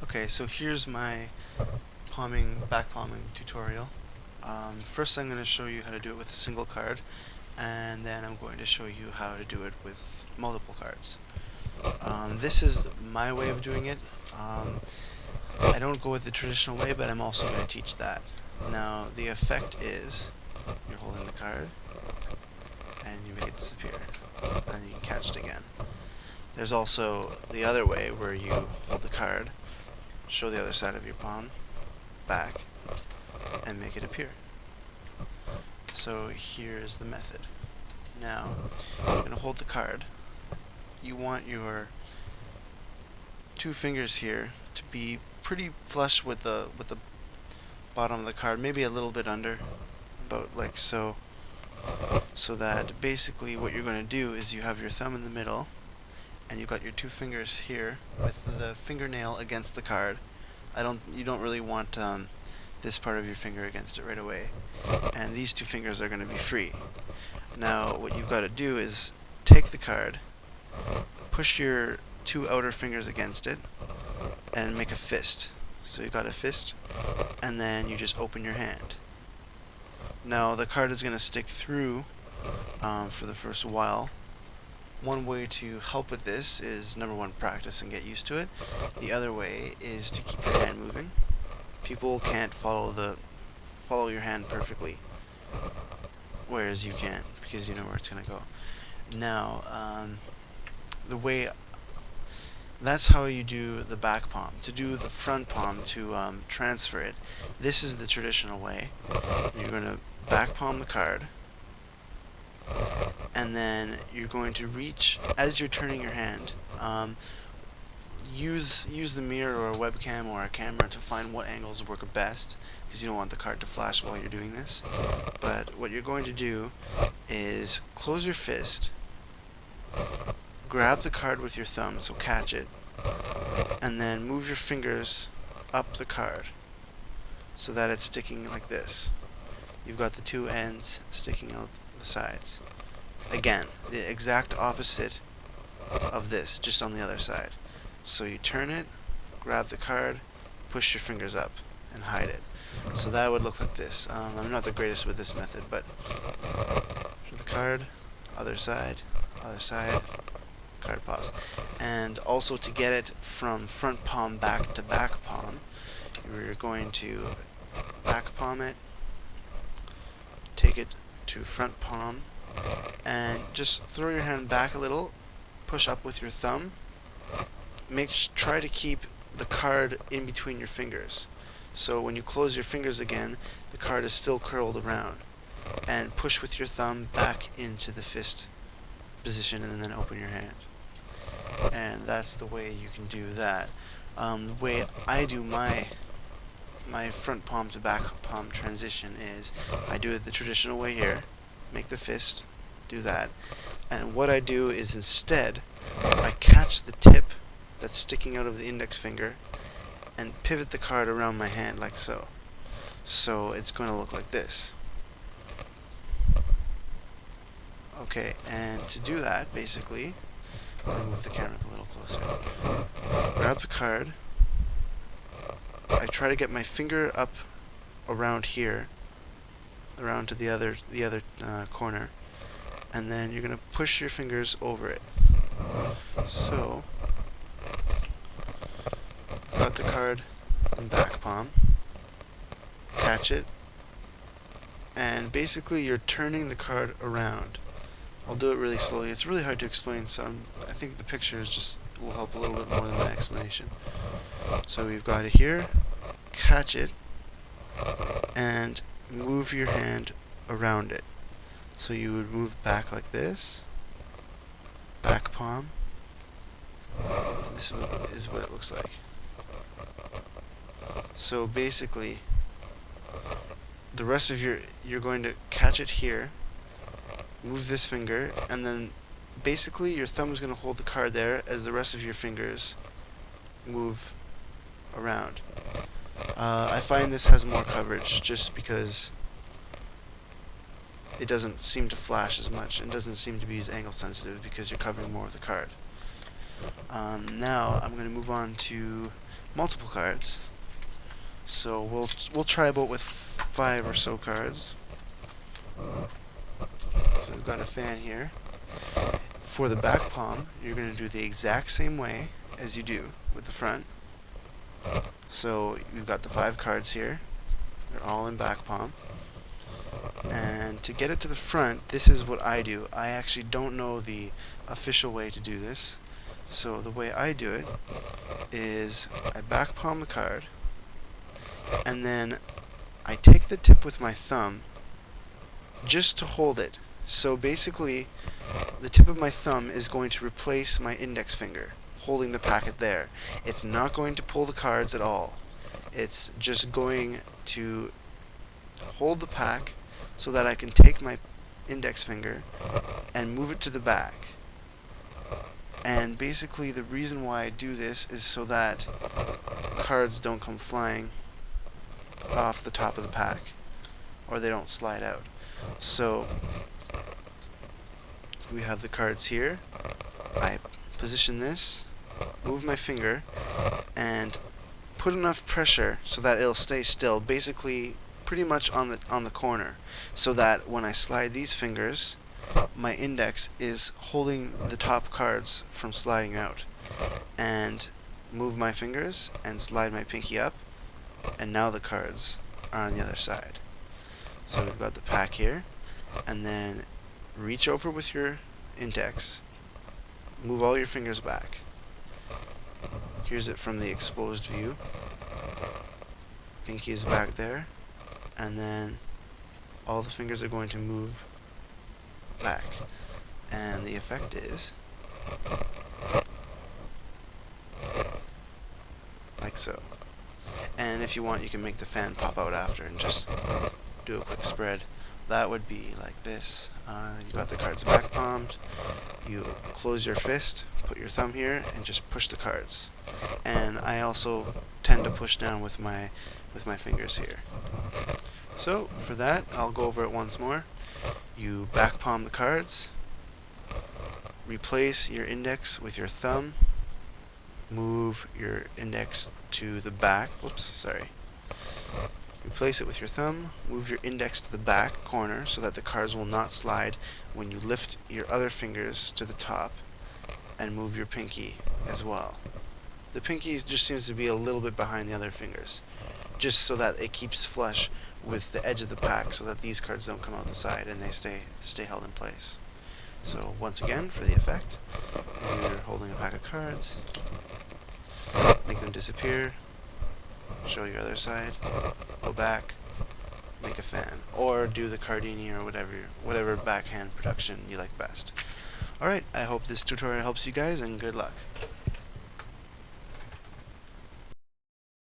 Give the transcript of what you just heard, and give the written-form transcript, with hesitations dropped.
Okay, so here's my back palming tutorial. First I'm going to show you how to do it with a single card, and then I'm going to show you how to do it with multiple cards. This is my way of doing it. I don't go with the traditional way, but I'm also going to teach that. Now, the effect is you're holding the card, and you make it disappear, and you can catch it again. There's also the other way, where you hold the card, show the other side of your palm, back, and make it appear. So here's the method. Now, you're going to hold the card. You want your two fingers here to be pretty flush with the bottom of the card, maybe a little bit under, about like so. So that basically what you're going to do is you have your thumb in the middle, and you've got your two fingers here with the fingernail against the card. You don't really want this part of your finger against it right away, and these two fingers are going to be free. Now what you've got to do is take the card, push your two outer fingers against it, and make a fist. So you've got a fist, and then you just open your hand. Now the card is going to stick through for the first while. One way to help with this is, number one, practice and get used to it. The other way is to keep your hand moving. People can't follow your hand perfectly, whereas you can, because you know where it's going to go. Now, that's how you do the back palm. To do the front palm, to transfer it, this is the traditional way. You're going to back palm the card, and then you're going to reach, as you're turning your hand, use the mirror or a webcam or a camera to find what angles work best, because you don't want the card to flash while you're doing this. But what you're going to do is close your fist, grab the card with your thumb, so catch it, and then move your fingers up the card so that it's sticking like this. You've got the two ends sticking out the sides. Again, the exact opposite of this, just on the other side. So you turn it, grab the card, push your fingers up, and hide it. So that would look like this. I'm not the greatest with this method, but for the card, other side, card pops. And also, to get it from front palm back to back palm, you're going to back palm it, take it to front palm, and just throw your hand back a little, push up with your thumb, try to keep the card in between your fingers. So when you close your fingers again, the card is still curled around. And push with your thumb back into the fist position, and then open your hand. And that's the way you can do that. The way I do my front palm to back palm transition is, I do it the traditional way here, make the fist, do that, and what I do is, instead, I catch the tip that's sticking out of the index finger and pivot the card around my hand like so. So it's going to look like this. Okay, and to do that, basically, I'll move the camera a little closer. Grab the card. I try to get my finger up around here, around to the other corner, and then you're going to push your fingers over it. So, I've got the card in back palm, catch it, and basically you're turning the card around. I'll do it really slowly. It's really hard to explain, so I think the pictures just will help a little bit more than my explanation. So we've got it here, catch it, and move your hand around it. So you would move back like this, back palm, and this is what it looks like. So basically, the rest of you're going to catch it here, move this finger, and then basically your thumb is going to hold the card there as the rest of your fingers move around. I find this has more coverage just because it doesn't seem to flash as much and doesn't seem to be as angle sensitive because you're covering more of the card. Now I'm going to move on to multiple cards. So we'll try about with 5 or so cards. So we've got a fan here. For the back palm, you're going to do the exact same way as you do with the front. So we've got the 5 cards here. They're all in back palm. And to get it to the front, this is what I do. I actually don't know the official way to do this. So the way I do it is I back palm the card, and then I take the tip with my thumb just to hold it. So basically, the tip of my thumb is going to replace my index finger, holding the packet there. It's not going to pull the cards at all. It's just going to hold the pack so that I can take my index finger and move it to the back. And basically the reason why I do this is so that cards don't come flying off the top of the pack, or they don't slide out. So we have the cards here. I position this, move my finger, and put enough pressure so that it'll stay still, basically pretty much on the corner, so that when I slide these fingers, my index is holding the top cards from sliding out. And move my fingers and slide my pinky up, and now the cards are on the other side. So we've got the pack here, and then reach over with your index, move all your fingers back. Here's it from the exposed view. Pinky is back there, and then all the fingers are going to move back, and the effect is like so. And if you want, you can make the fan pop out after and just do a quick spread. That would be like this. You got the cards back palmed, you close your fist, put your thumb here, and just push the cards. And I also tend to push down with my fingers here. So for that, I'll go over it once more. You back palm the cards, replace your index with your thumb, move your index to the back, replace it with your thumb, move your index to the back corner so that the cards will not slide when you lift your other fingers to the top, and move your pinky as well. The pinky just seems to be a little bit behind the other fingers, just so that it keeps flush with the edge of the pack so that these cards don't come out the side and they stay held in place. So once again, for the effect, you're holding a pack of cards, make them disappear, show your other side, go back, make a fan, or do the Cardini or whatever backhand production you like best. Alright, I hope this tutorial helps you guys, and good luck.